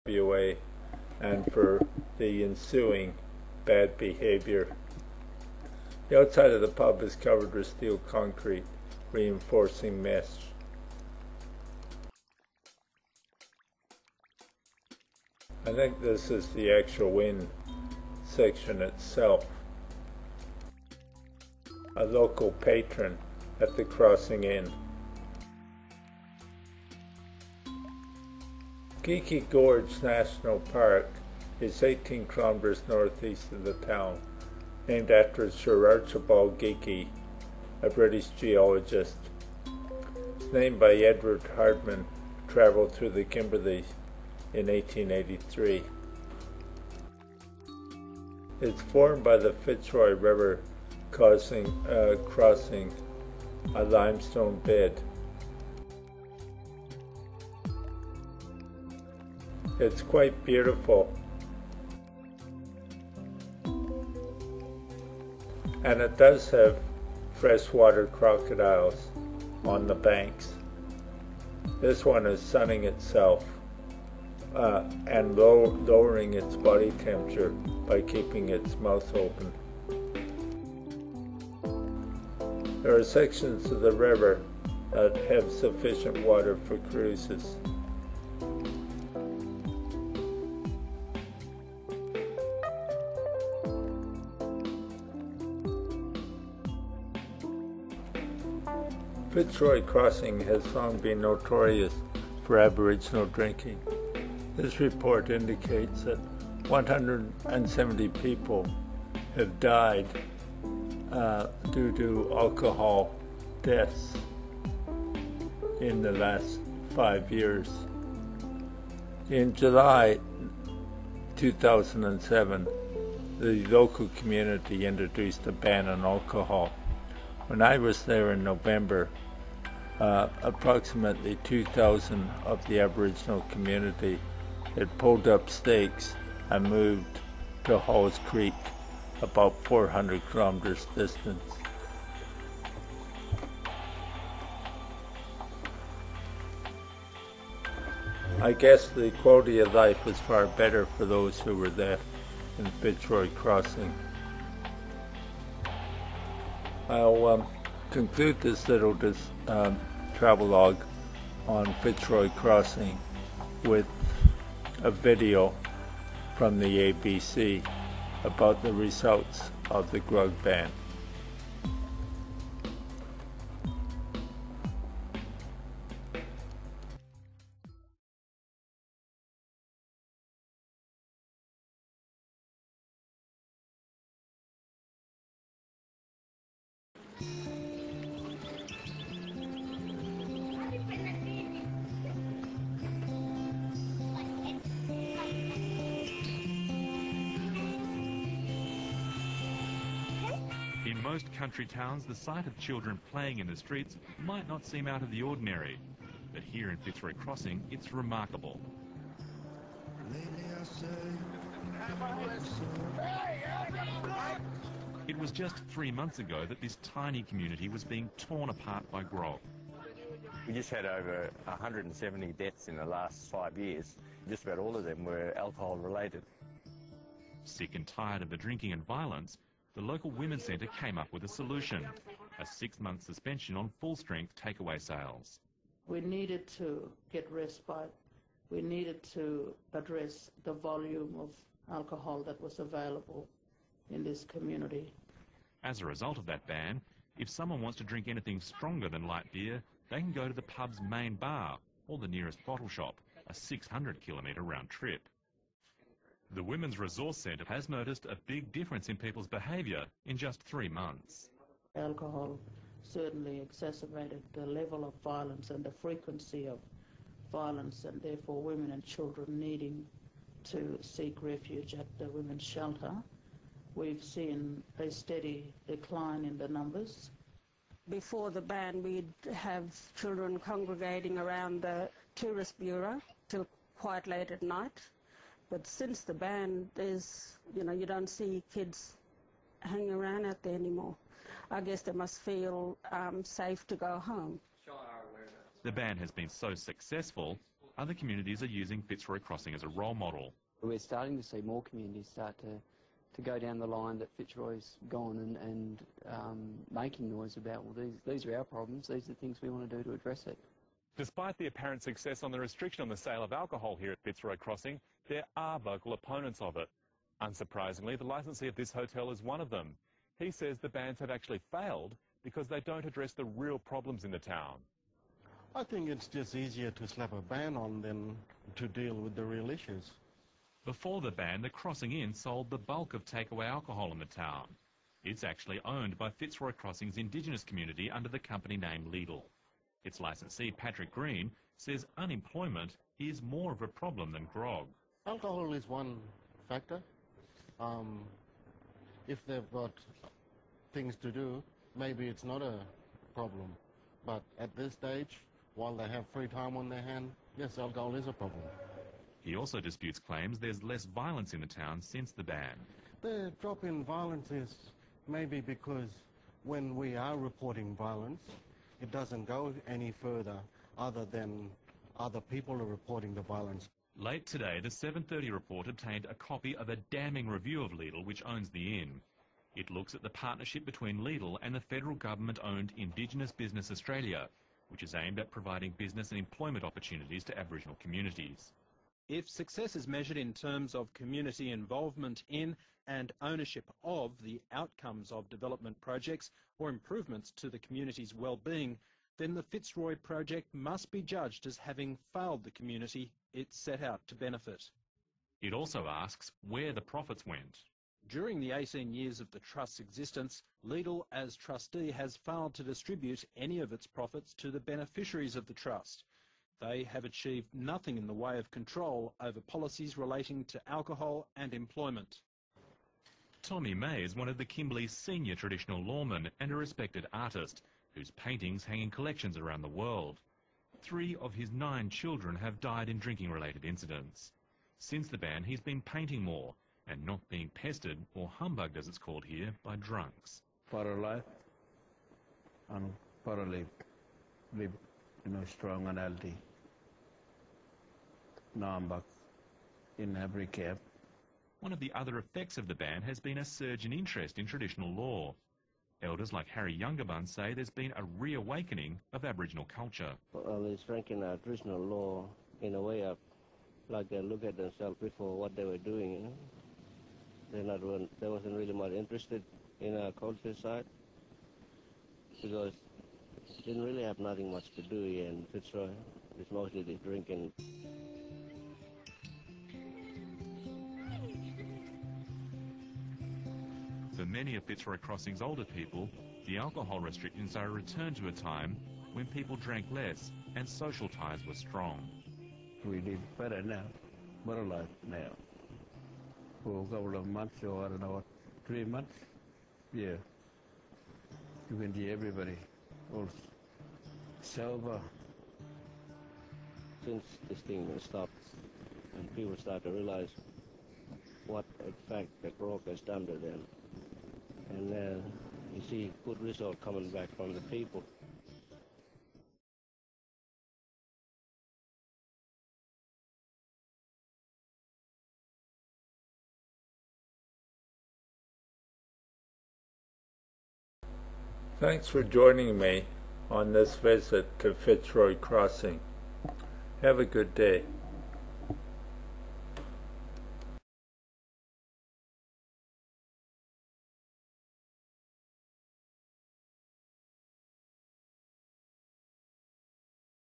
WA and for the ensuing bad behaviour. The outside of the pub is covered with steel concrete, reinforcing mesh. I think this is the actual inn section itself. A local patron at the Crossing Inn. Geeky Gorge National Park is 18 kilometres northeast of the town, named after Sir Archibald Geeky, a British geologist. It's named by Edward Hardman, who travelled through the Kimberley in 1883. It's formed by the Fitzroy River crossing a limestone bed. It's quite beautiful, and it does have freshwater crocodiles on the banks. This one is sunning itself and lowering its body temperature by keeping its mouth open. There are sections of the river that have sufficient water for cruises. Fitzroy Crossing has long been notorious for Aboriginal drinking. This report indicates that 170 people have died due to alcohol deaths in the last 5 years. In July 2007, the local community introduced a ban on alcohol. When I was there in November, approximately 2,000 of the Aboriginal community had pulled up stakes and moved to Halls Creek, about 400 kilometres distance. I guess the quality of life was far better for those who were there in Fitzroy Crossing. I'll conclude this little travelogue on Fitzroy Crossing with a video from the ABC about the results of the grog ban. In most country towns, the sight of children playing in the streets might not seem out of the ordinary, but here in Fitzroy Crossing, it's remarkable. It was just 3 months ago that this tiny community was being torn apart by grog. We just had over 170 deaths in the last 5 years. Just about all of them were alcohol related. Sick and tired of the drinking and violence, the local women's centre came up with a solution: a 6-month suspension on full-strength takeaway sales. We needed to get respite. We needed to address the volume of alcohol that was available in this community. As a result of that ban, if someone wants to drink anything stronger than light beer, they can go to the pub's main bar or the nearest bottle shop, a 600-kilometre round trip. The Women's Resource Centre has noticed a big difference in people's behaviour in just 3 months. Alcohol certainly exacerbated the level of violence and the frequency of violence, and therefore women and children needing to seek refuge at the women's shelter. We've seen a steady decline in the numbers. Before the ban, we'd have children congregating around the tourist bureau till quite late at night. But since the ban, you don't see kids hanging around out there anymore. I guess they must feel safe to go home. The ban has been so successful, Other communities are using Fitzroy Crossing as a role model. We're starting to see more communities start to go down the line that Fitzroy's gone and making noise about, well, these are our problems, these are the things we want to do to address it. Despite the apparent success on the restriction on the sale of alcohol here at Fitzroy Crossing, there are vocal opponents of it. Unsurprisingly, the licensee of this hotel is one of them. He says the bans have actually failed because they don't address the real problems in the town. I think it's just easier to slap a ban on than to deal with the real issues. Before the ban, the Crossing Inn sold the bulk of takeaway alcohol in the town. It's actually owned by Fitzroy Crossing's Indigenous community under the company name Lidl. Its licensee, Patrick Green, says unemployment is more of a problem than grog. Alcohol is one factor. If they've got things to do, maybe it's not a problem. But at this stage, while they have free time on their hand, yes, alcohol is a problem. He also disputes claims there's less violence in the town since the ban. The drop in violence is maybe because when we are reporting violence, it doesn't go any further other than other people are reporting the violence. Late today, the 7:30 report obtained a copy of a damning review of Lidl, which owns the inn. It looks at the partnership between Lidl and the federal government-owned Indigenous Business Australia, which is aimed at providing business and employment opportunities to Aboriginal communities. If success is measured in terms of community involvement in and ownership of the outcomes of development projects or improvements to the community's well-being, then the Fitzroy project must be judged as having failed the community it set out to benefit. It also asks where the profits went. During the 18 years of the Trust's existence, Lidl as trustee has failed to distribute any of its profits to the beneficiaries of the Trust. They have achieved nothing in the way of control over policies relating to alcohol and employment. Tommy May is one of the Kimberley's senior traditional lawmen and a respected artist, whose paintings hang in collections around the world. 3 of his 9 children have died in drinking-related incidents. Since the ban, he's been painting more and not being pestered, or humbugged as it's called here, by drunks. For a life and for a live, strong and healthy. Now I'm back in every camp. One of the other effects of the ban has been a surge in interest in traditional law. Elders like Harry Youngerbun say there's been a reawakening of Aboriginal culture. Well, it's strengthening our traditional law in a way of, like they look at themselves before what they were doing, They wasn't really much interested in our culture side because didn't really have nothing much to do here in Fitzroy. It's mostly the drinking. For many of Fitzroy Crossing's older people, the alcohol restrictions are a return to a time when people drank less and social ties were strong. We live better now, better life now. For a couple of months or I don't know, 3 months, yeah. You can see everybody all sober. Since this thing stopped and people start to realize what effect the grog has done to them, and you see good result coming back from the people. Thanks for joining me on this visit to Fitzroy Crossing. Have a good day.